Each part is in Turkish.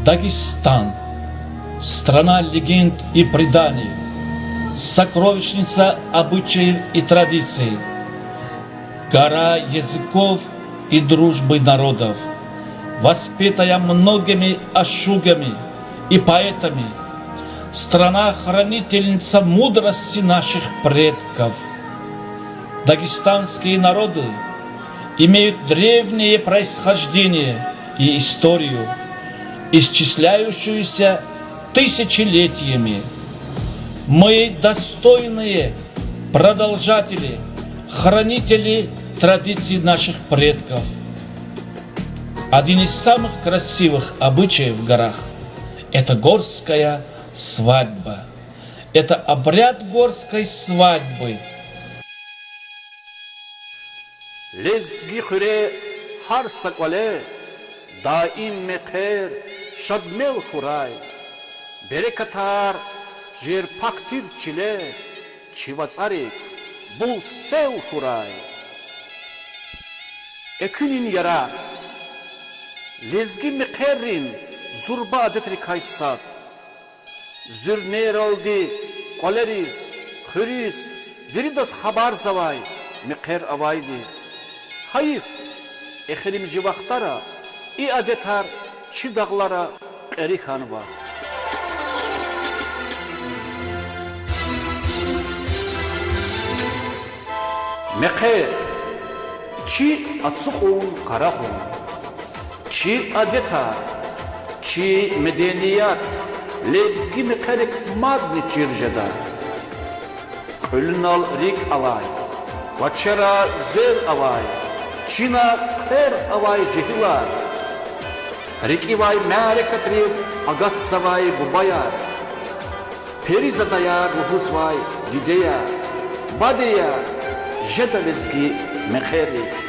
Дагестан, страна легенд и преданий, сокровищница обычаев и традиций, гора языков и дружбы народов, воспетая многими ашугами и поэтами, страна-хранительница мудрости наших предков. Дагестанские народы имеют древнее происхождение и историю, исчисляющуюся тысячелетиями. Мы достойные продолжатели, хранители традиций наших предков. Один из самых красивых обычаев в горах – это горская свадьба. Это обряд горской свадьбы. Lezgi xure har sakale daim mekher şadmel xuray berekatar jer paktir çile çivatsarik bul sev xuray ekünin yara lezgi mekherin zurba adetri kaysat zürner oldi koleriz xuriz veridas habar zavay mekher avaydi hayif, ehlimizi vaktara, iadetar, çidaklara, erikanı var. Mekhe, çi atsukun karakun, çi adetar, çi medeniyat, lezgi mekhelik madni çirjeda. Ölünal rik alay, vaçera zel alay, Çina kher avay cehilar, Rikivay merekatri agat savay bubayar, Perizadayar muhuzvay dideya, Badeya jedalezgi mekherik.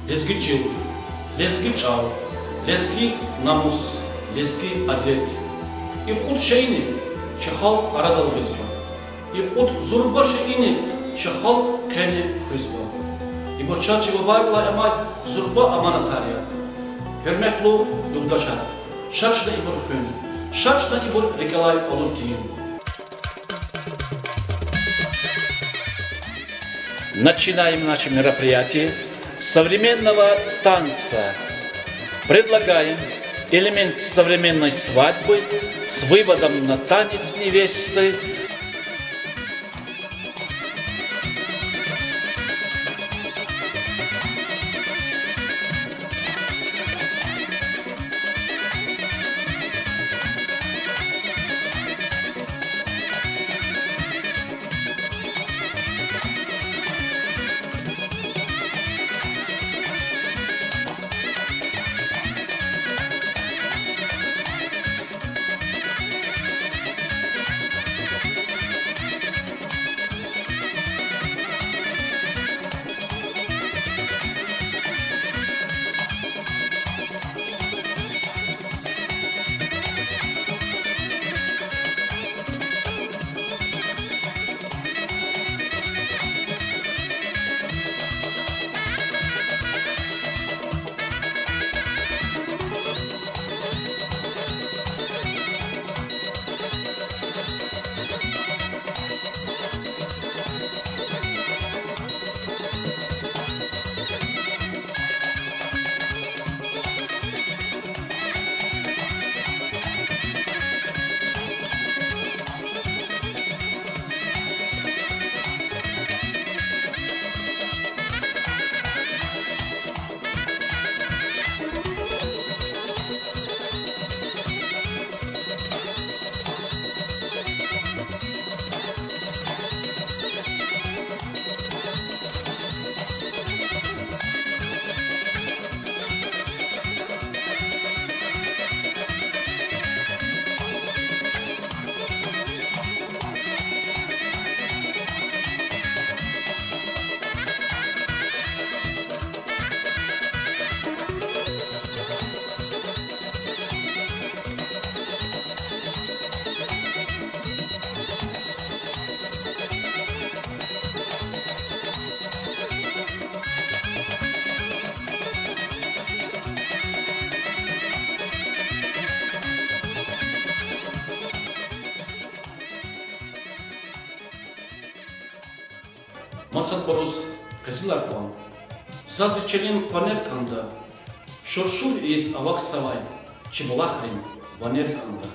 Lezgi çil, lezgi çal, lezgi namus, lezgi adet. İxud şeyini, çi halk aradal hızba. İxud zurba şeyini, çi halk keni hızba. İborçaçı vabarla emay zurba amanatarya. Hürmetli yurdaşlar, şaçda ibor hün, şaçda ibor rekalay olur diyeyim. Начинаем наше мероприятие современного танца. Предлагаем элемент современной свадьбы с выводом на танец невесты. Masal Boros Kızılar Kwan. Zazı Çelin Panerkanda. Şurşur iz Avak Savay. Çibulahrin Vanerkanda.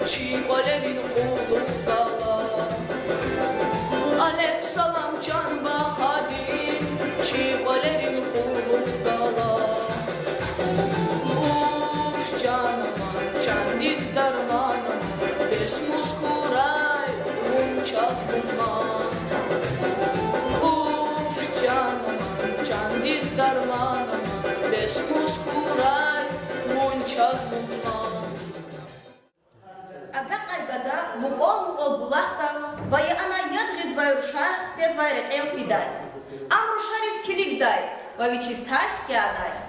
Çikolerin kuluk dala Alek salam can bahadin Çikolerin kuluk dala Uf canıma can diz darmanım Bes muskuray unçaz bundan Uf canıma can diz darmanım Bes muskuray unçaz bundan Мухол булахта, вая она яд гизваю шар, гизвайрек элфидай. Амру шарис килигдай, вавичистай кядай.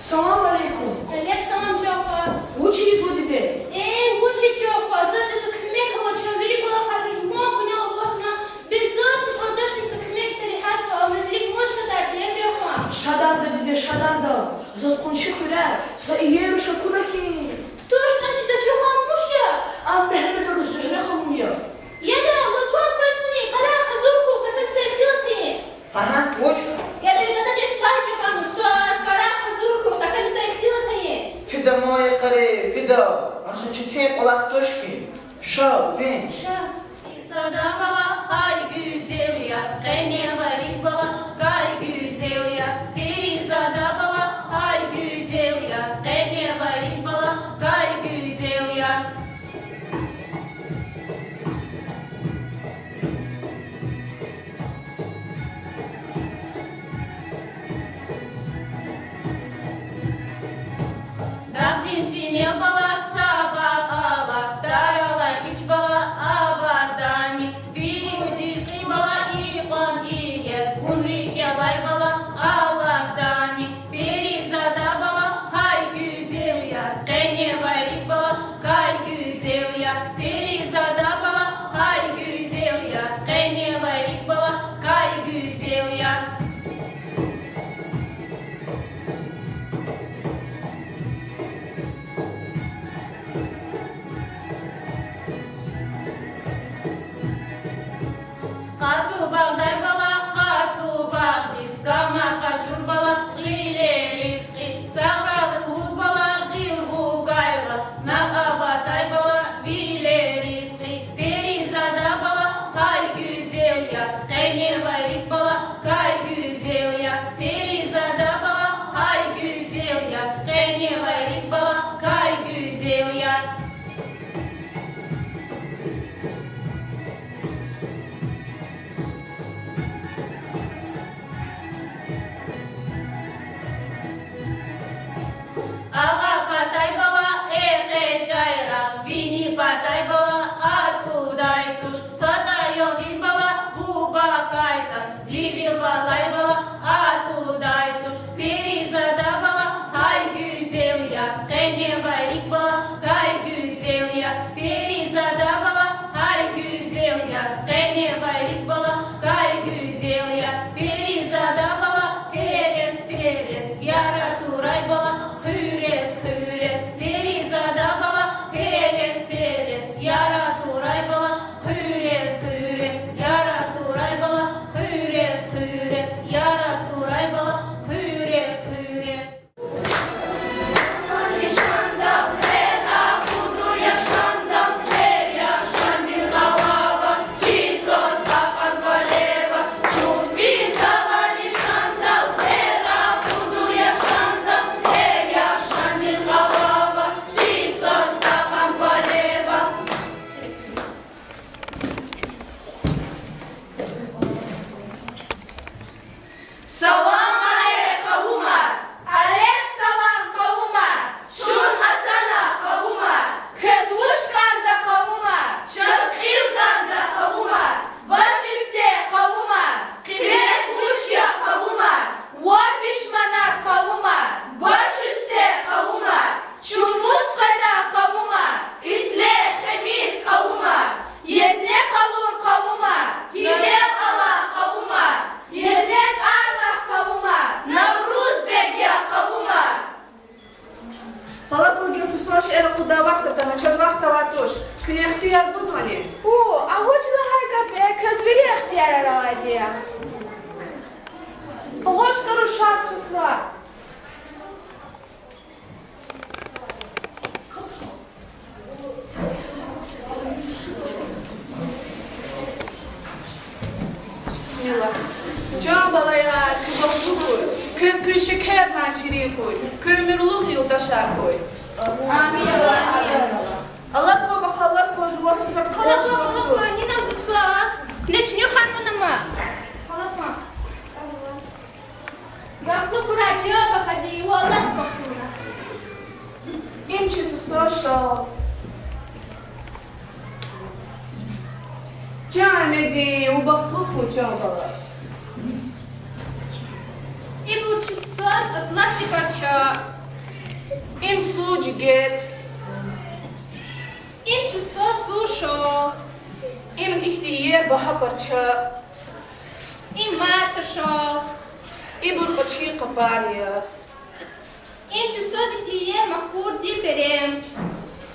Salam aleykum. Salam Jafar. Bu çiz o dide. Учить Jafar. Засеса кмек хочу великого харжма понял Allah'ına. Беззат odашница кмек сарихат ва назрик моша дардия Jafar. Şadarda dide şadarda. Zaz konuşu kure. Sa iyeru şakurahi. Точно чита Jafar мушя. Am Mehmet Arı Zühre Hanım ya. Я да возвал произвони. Кара хазурку профет сертилати. Bana koçka. Я да видата де сай Jafar. Сас кара хазурку профет сертилати. Fida moje kare, fida. Amsa çetin olak toşki. Şav, ven. Ша. Sada bala ay güzel ya, kene varik bala kay güzel ya, Perizada bala ay güzel ya, kene varik bala kay güzel ya. Rabdin sine bala sabah ala, darala iç bala avardani, Bilim dizgi bala ilkon iyer, Unrik yalay bala aladani, Perizada bala hay güzel ya, Kene varik bala kay güzel ya, Perizada bala hay güzel ya, Kene varik bala kay güzel ya. Kaçu bağday bala, kaçu bağdiz, kama kaçur bala, gile rizki, sağralık buz bala, gil bu gayla, nagavatay bala, bile rizki, Perizada bala, kay güzel ya, kene varik bala, kay güzel ya, Perizada bala, hay güzel ya, kene varik bala, kay güzel ya. Ağa patay bala eke çayra, Vini patay bala atsuday tuş, Satayol din bala bu bakaytan, Zibil balay bala atuday tuş, Perizada bala hay güzel ya, Kene varik bala kay güzel ya, Perizada bala hay güzel ya, Kene varik bala kay güzel ya, Perizada bala peres peres, Yara turay bala Hüres hüres, Perizada bala peres peres, Yara turay bala hüres hüres, Yara turay bala hüres hüres, Yara turay bala hüres hüres. Salam aleyk kavuma. Алек салам кавума. Şun atana kavuma. Kızvuşkanda kavuma. Çözgilganda kavuma. Baş üstte kavuma. Kibret muşya kavuma. Vod vişmanat kavuma. Baş üstte kavuma. Çulbuz kada kavuma. İsle temiz kavuma. Yezne kalur kavuma. Hidel ala kavuma. Yeznet arlah kavuma. Navruz begya kavuma. Pala kogilsi soş era kuda vakta tana çöz vakta vatuş. Kine ihtiyar buzvani. Avuçla hay kafe közveri ihtiyar ravadiya. Hoş karu şar sufra. Bismillah. Can balaya kıvamlı koy. Kız kıy şekerden şirin koy. Kömürlük yıldaşar koy. Amin. Allah koy bakallar koy juvası sört kalaş Халапа, не нам засуас. Начню ханманама. Халапа. Гахлу курача бахади, валлах бахтуна. İmçisi social. Camedi u baklık mı candalar? И бурчу сос, классика ча. Im suci geht. Im çuso suşo. Im ihtiyer bahaparça. Im masaşo. İbur kaçı kapaniya. Im çuso diktiyer makbur dilberim.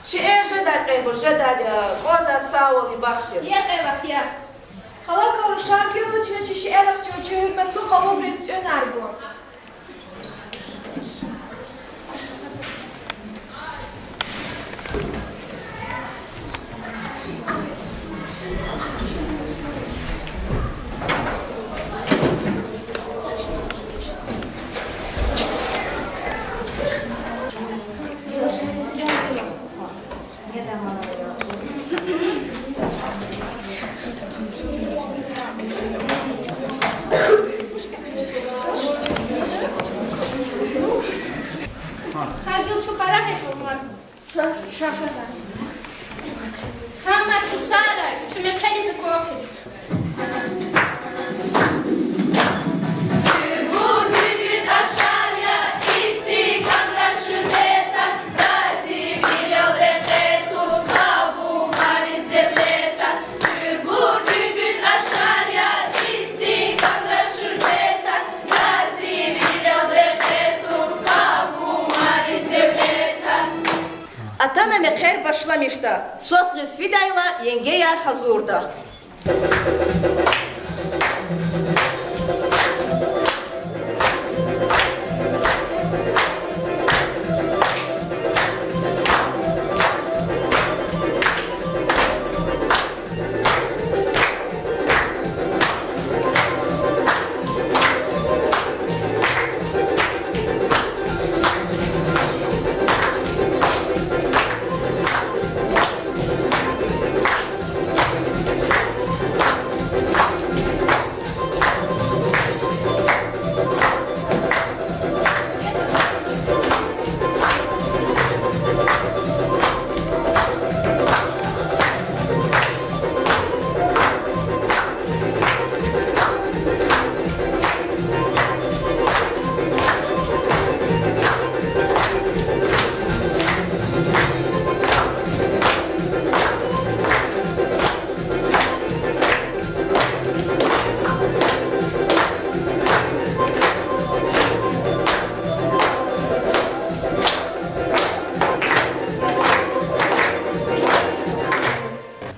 Şiir jadal ebo jadal ya. Gozat sağoli bahtim. Ya evahya. Halaka şarkı için çeşi erakçı hürmetli kabul edici önergi. Hagil çukarak yapılmak. Hamad kusara. Tüme kalisi kofi. Atana mekher başlamışta. Söz vidayla yenge yar hazurda.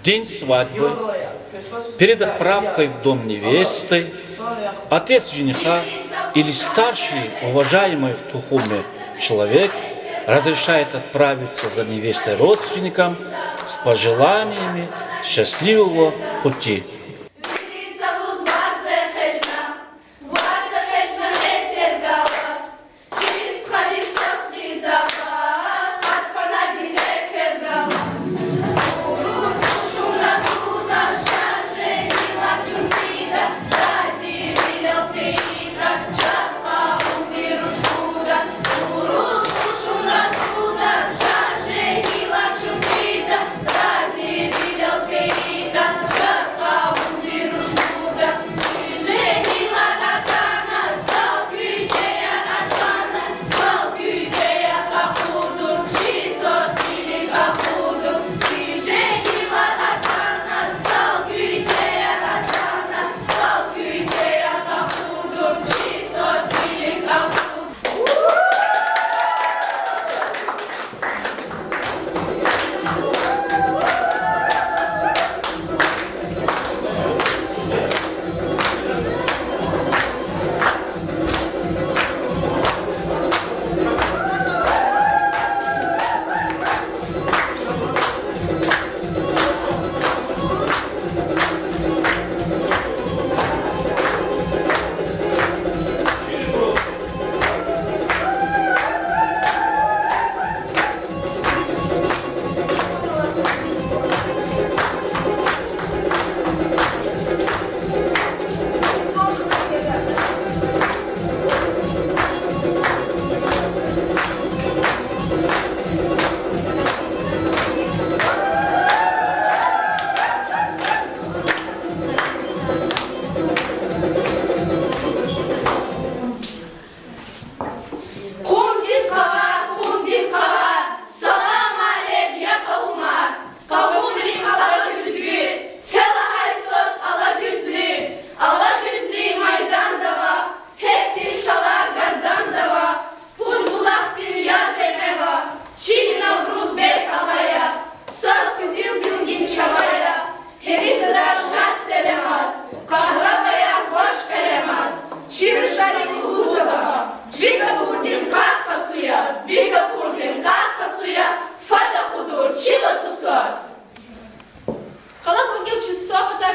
День свадьбы. Перед отправкой в дом невесты отец жениха или старший, уважаемый в Тухуме человек разрешает отправиться за невестой родственникам с пожеланиями счастливого пути. Just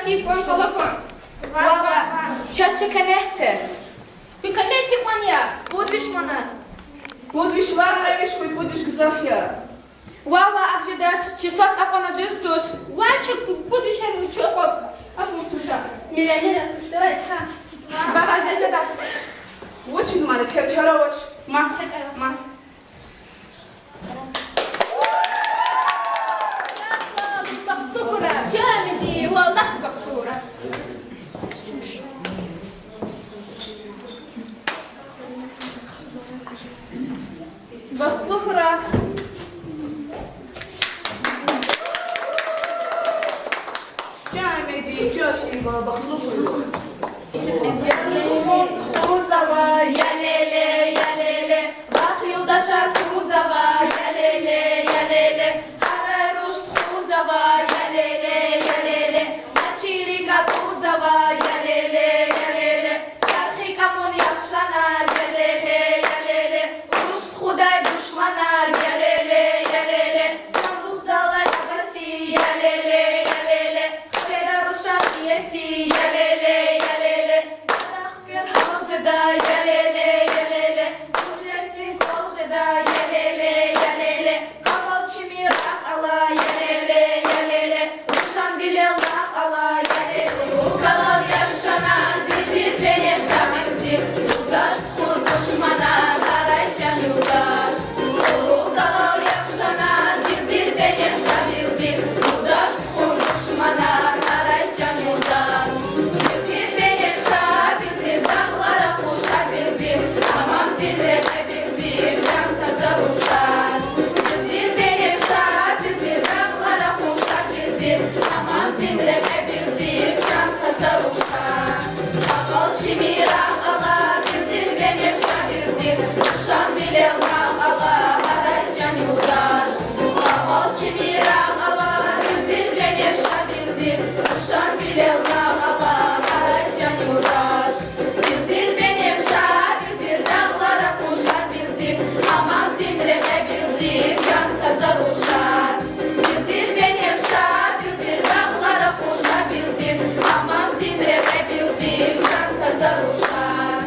فيكم كلكم Çerçeke neyse. بكمية وانيا بود بشمانات Будеш варвариш, кой будеш гзафья. Вава, ак же даш, чи сос апана джистуш. واتشك بود بشرم чокоп أفهم تشا مليونير تشتغل ها Бага же же даш. Очень мало, керчарович. Ма. Ма. بقطورة جامدي والله بقطورة Бахлухра. Camedi, coşkin bana bakılıp. Kuzava ya lele ya lele Bak yoldaşlar kuzava ya lele ya lele Hara ruşt kuzava ya lele ya lele Maçirika kuzava ya lele ya lele Şarkı kamun yaşana ya lele ya lele Ruşt huday düşmana ya lele ya lele Sanduh dala yabasi ya lele ya lele Şeda ruşan iyesi ya lele ya lele Kolжеда, я леле, я леле, Ужертин колжеда, я леле, я леле, Кавалчи мира ала, я леле, я леле, Рушан билел ала, я леле, Укалал явшана, бедир бенев шамендир, Юдаш схур душмана, Харайчан юдаш. Укалал явшана, бедир бенев шамендир, Юдаш схур душмана, Харайчан юдаш. Бедир бенев шамендир, Dağlara kuşa bildir, tamam direne bildir, can kazaruşar. Bildir benim şah bildir, dağlara kuşa bildir, tamam direne bildir, can kazaruşar. Kaval şimira ala, bildir benim şah bildir, kuşan bile ala, haraycan yudar. Kaval şimira ala, bildir benim şah bildir, kuşan bile ala, haraycan yudar. Bildir benim şah bildir, dağlara kuşar bildir, aman dinreme bildir, can kazaruşar. Bildir benim şah bildir, dağlara kuşar bildir, aman dinreme bildir, can kazaruşar.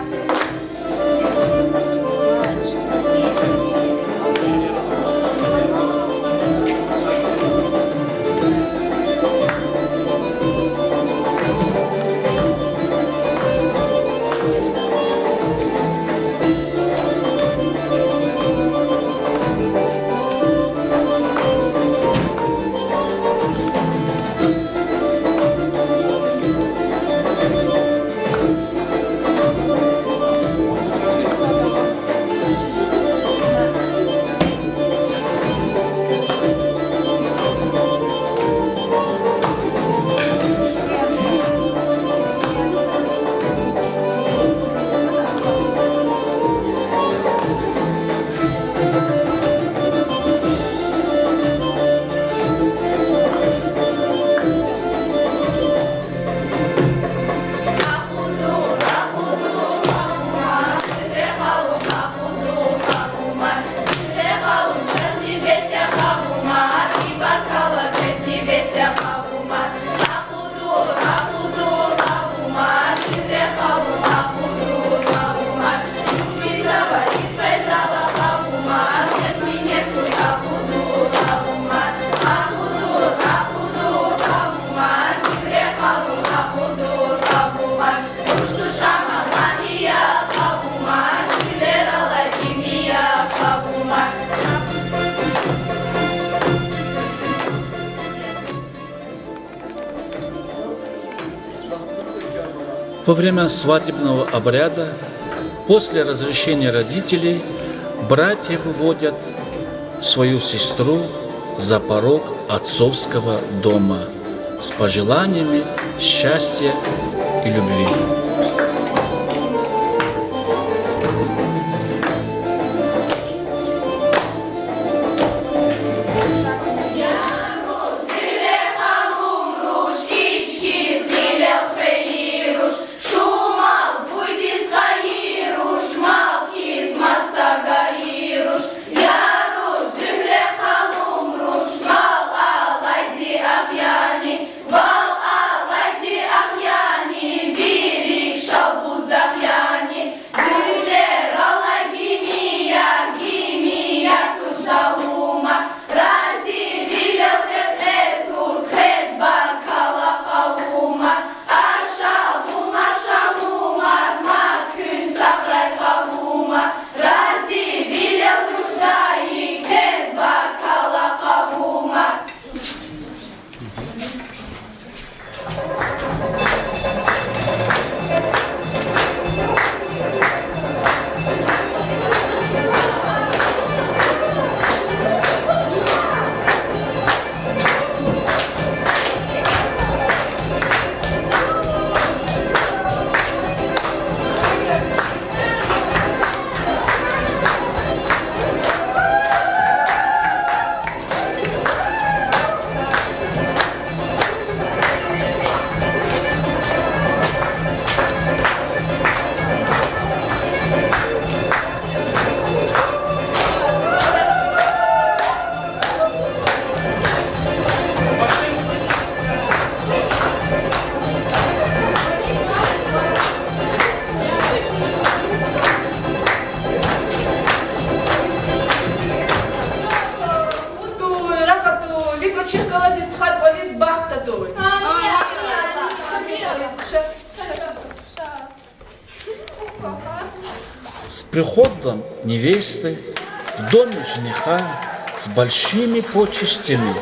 Во время свадебного обряда, после разрешения родителей, братья выводят свою сестру за порог отцовского дома с пожеланиями счастья и любви. Вал алайди приходом невесты в доме жениха с большими почестями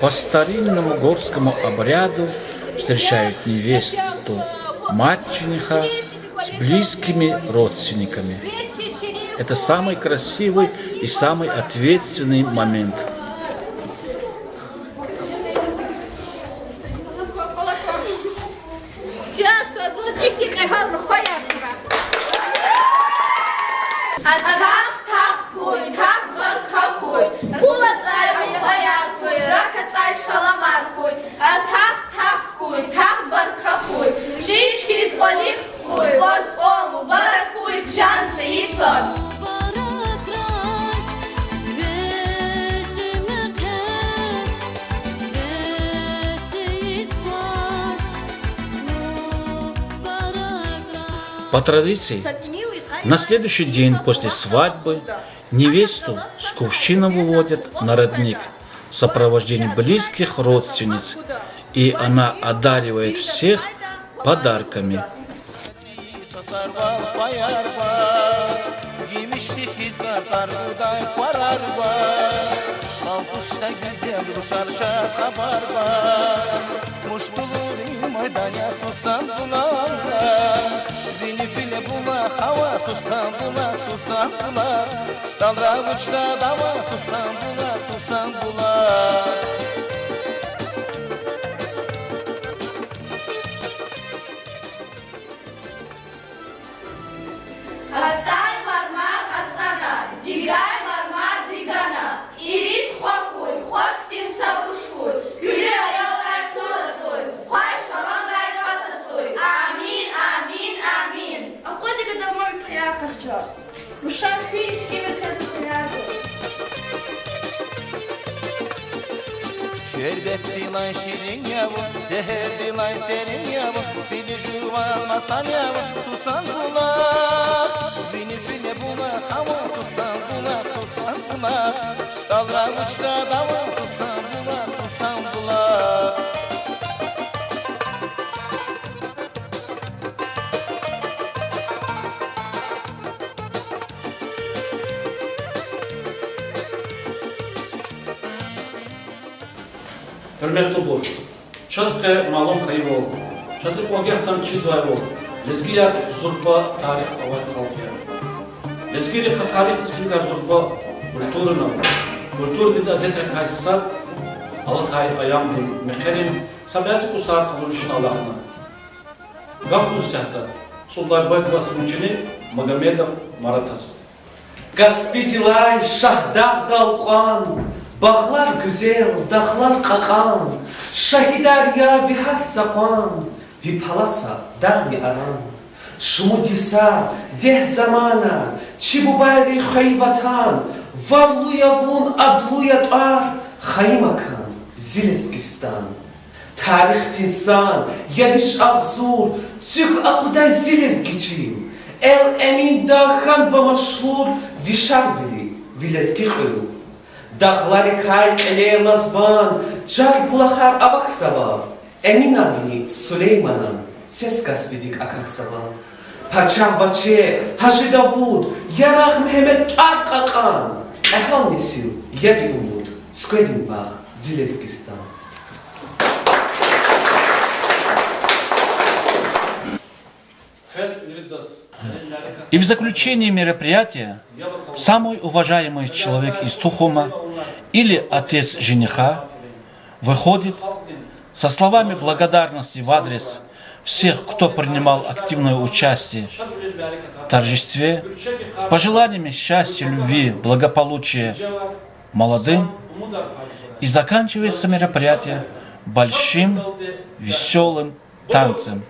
по старинному горскому обряду встречают невесту, мать жениха с близкими родственниками. Это самый красивый и самый ответственный момент. По традиции, на следующий день после свадьбы невесту с кувшином выводят на родник в сопровождении близких родственниц, и она одаривает всех подарками. Şerbet dilan şirin yavrum, zehir dilan serin yavrum, fili juvalmasan yavrum, tutan bular. Beni file bula, hava tutan bular, tutan bular. Dallar uçta dava, tutan bular, tutan bular. Hürmetli bu. Çazgı malum kaybol. Çazgı ogertan çizvay bol. Lezgiya zurba tarih avat halkaya. Lezgiri tarih zgiga zurba kulturna. Kultur dida detre kaysat. Alatay ayam din mekerim. Sabazi kusar kılışın Allah'ına. Gaflu sehta. Sullar Bayklas'ın içini Magomedov Maratas. Gaspedilay şahdah dalqan. Bağlar güzel, dağlar qakan, Şahidarya vihas sapan, Vipalasa dağli aran, Şumudisa deh zamana, Çibubayri hayvatan, Varluyavun adluyatar, Haymakan, Zilezgistan. Tarih tinsan, yaviş ağzur, Tük akuday Zilezgiçim, El emin dağhan ve maşhur, Vişarvili, Vilezgiçim. Dağları kay eleye nazvan, car bulakar avaksava, Emin Ali Süleyman'ın ses gaspedik akaksava. Paçah vaçe, Hacı Davud, Yarah Mehmet Arkakan, Ehal nesil, Yevi umut, Skredin bağ, Zilezgistan. И в заключении мероприятия самый уважаемый человек из Тухума или отец жениха выходит со словами благодарности в адрес всех, кто принимал активное участие в торжестве, с пожеланиями счастья, любви, благополучия молодым, и заканчивается мероприятие большим веселым танцем.